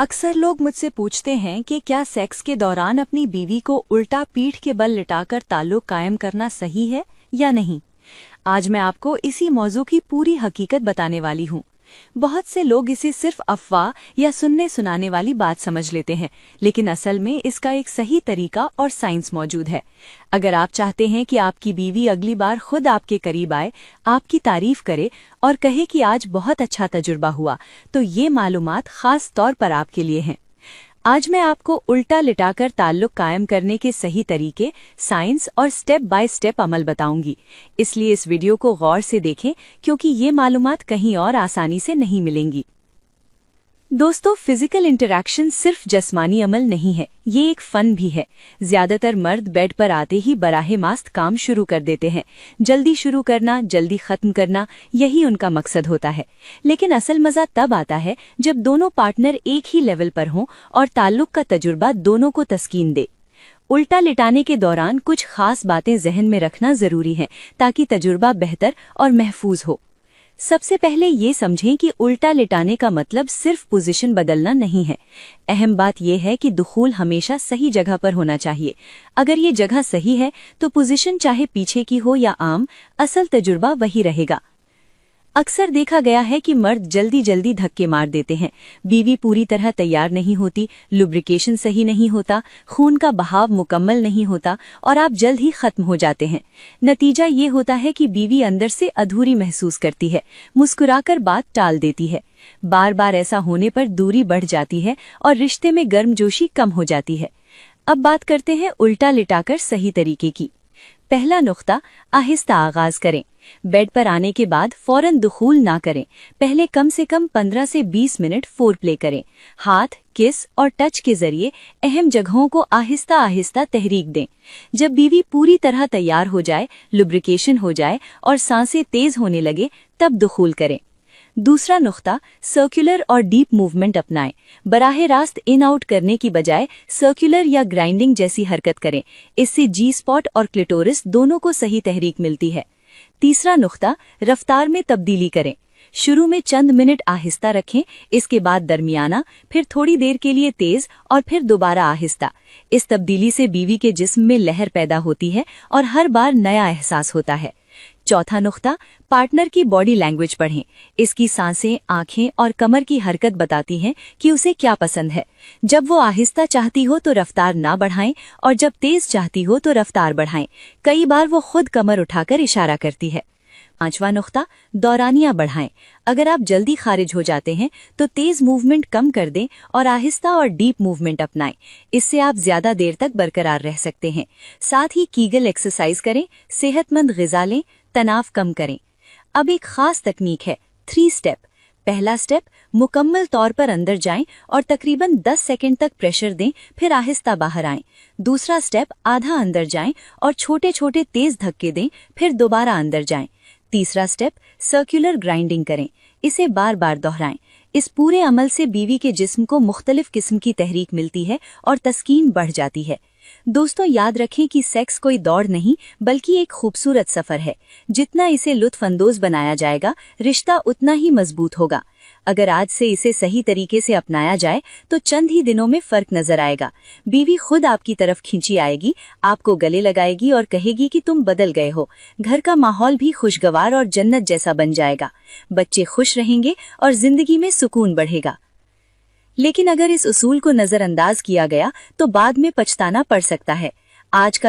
अक्सर लोग मुझसे पूछते हैं कि क्या सेक्स के दौरान अपनी बीवी को उल्टा पीठ के बल लिटाकर ताल्लुक कायम करना सही है या नहीं। आज मैं आपको इसी मौजू की पूरी हकीकत बताने वाली हूँ। बहुत से लोग इसे सिर्फ अफवाह या सुनने सुनाने वाली बात समझ लेते हैं, लेकिन असल में इसका एक सही तरीका और साइंस मौजूद है। अगर आप चाहते हैं कि आपकी बीवी अगली बार खुद आपके करीब आए, आपकी तारीफ करे और कहे कि आज बहुत अच्छा तजुर्बा हुआ, तो ये मालूमात खास तौर पर आपके लिए हैं। आज मैं आपको उल्टा लिटाकर ताल्लुक कायम करने के सही तरीके, साइंस और स्टेप बाय स्टेप अमल बताऊंगी। इसलिए इस वीडियो को गौर से देखें, क्योंकि ये मालूमात कहीं और आसानी से नहीं मिलेंगी। दोस्तों, फिजिकल इंटरैक्शन सिर्फ जिस्मानी अमल नहीं है, ये एक फन भी है। ज्यादातर मर्द बेड पर आते ही बराहे मास्त काम शुरू कर देते हैं। जल्दी शुरू करना, जल्दी खत्म करना, यही उनका मकसद होता है। लेकिन असल मजा तब आता है जब दोनों पार्टनर एक ही लेवल पर हों और ताल्लुक का तजुर्बा दोनों को तस्कीन दे। उल्टा लिटाने के दौरान कुछ खास बातें जहन में रखना जरूरी है ताकि तजुर्बा बेहतर और महफूज हो। सबसे पहले ये समझें कि उल्टा लिटाने का मतलब सिर्फ पोजीशन बदलना नहीं है। अहम बात यह है कि दुखूल हमेशा सही जगह पर होना चाहिए। अगर ये जगह सही है तो पोजीशन चाहे पीछे की हो या आम, असल तजुर्बा वही रहेगा। अक्सर देखा गया है कि मर्द जल्दी जल्दी धक्के मार देते हैं। बीवी पूरी तरह तैयार नहीं होती, लुब्रिकेशन सही नहीं होता, खून का बहाव मुकम्मल नहीं होता और आप जल्द ही खत्म हो जाते हैं। नतीजा ये होता है कि बीवी अंदर से अधूरी महसूस करती है, मुस्कुराकर बात टाल देती है। बार बार ऐसा होने पर दूरी बढ़ जाती है और रिश्ते में गर्मजोशी कम हो जाती है। अब बात करते हैं उल्टा लिटाकर सही तरीके की। पहला नुक्ता, आहिस्ता आगाज करें। बेड पर आने के बाद फौरन दुखूल ना करें। पहले कम से कम 15 से 20 मिनट फोरप्ले करें। हाथ, किस और टच के जरिए अहम जगहों को आहिस्ता आहिस्ता तहरीक दें। जब बीवी पूरी तरह तैयार हो जाए, लुब्रिकेशन हो जाए और सांसें तेज होने लगे, तब दुखूल करें। दूसरा नुक्ता, सर्कुलर और डीप मूवमेंट अपनाएं। बराहे रास्त इन आउट करने की बजाय सर्कुलर या ग्राइंडिंग जैसी हरकत करें। इससे जी स्पॉट और क्लिटोरिस दोनों को सही तहरीक मिलती है। तीसरा नुक्ता, रफ्तार में तब्दीली करें। शुरू में चंद मिनट आहिस्ता रखें, इसके बाद दरमियाना, फिर थोड़ी देर के लिए तेज और फिर दोबारा आहिस्ता। इस तब्दीली से बीवी के जिस्म में लहर पैदा होती है और हर बार नया एहसास होता है। चौथा नुक्ता, पार्टनर की बॉडी लैंग्वेज पढ़ें। इसकी सांसें, आंखें और कमर की हरकत बताती हैं कि उसे क्या पसंद है। जब वो आहिस्ता चाहती हो तो रफ्तार ना बढ़ाएं और जब तेज चाहती हो तो रफ्तार बढ़ाएं। कई बार वो खुद कमर उठाकर इशारा करती है। पांचवा नुक्ता, दौरानियां बढ़ाएं। अगर आप जल्दी खारिज हो जाते हैं तो तेज मूवमेंट कम कर दें और आहिस्ता और डीप मूवमेंट अपनाएं। इससे आप ज्यादा देर तक बरकरार रह सकते हैं। साथ ही कीगल एक्सरसाइज करें, सेहतमंद ग़िज़ा लें, तनाव कम करें। अब एक खास तकनीक है 3 स्टेप। पहला स्टेप, मुकम्मल तौर पर अंदर जाएं और तकरीबन 10 सेकंड तक प्रेशर दें, फिर आहिस्ता बाहर आएं। दूसरा स्टेप, आधा अंदर जाएं और छोटे छोटे तेज धक्के दें, फिर दोबारा अंदर जाएं। तीसरा स्टेप, सर्कुलर ग्राइंडिंग करें। इसे बार बार दोहराएं। इस पूरे अमल से बीवी के जिस्म को मुख्तलिफ किस्म की तहरीक मिलती है और तस्कीन बढ़ जाती है। दोस्तों, याद रखें कि सेक्स कोई दौड़ नहीं बल्कि एक खूबसूरत सफर है। जितना इसे लुत्फ अंदोज बनाया जाएगा, रिश्ता उतना ही मजबूत होगा। अगर आज से इसे सही तरीके से अपनाया जाए तो चंद ही दिनों में फर्क नजर आएगा। बीवी खुद आपकी तरफ खींची आएगी, आपको गले लगाएगी और कहेगी कि तुम बदल गए हो। घर का माहौल भी खुशगवार और जन्नत जैसा बन जाएगा। बच्चे खुश रहेंगे और जिंदगी में सुकून बढ़ेगा। लेकिन अगर इस उसूल को नजरअंदाज किया गया तो बाद में पछताना पड़ सकता है। आज का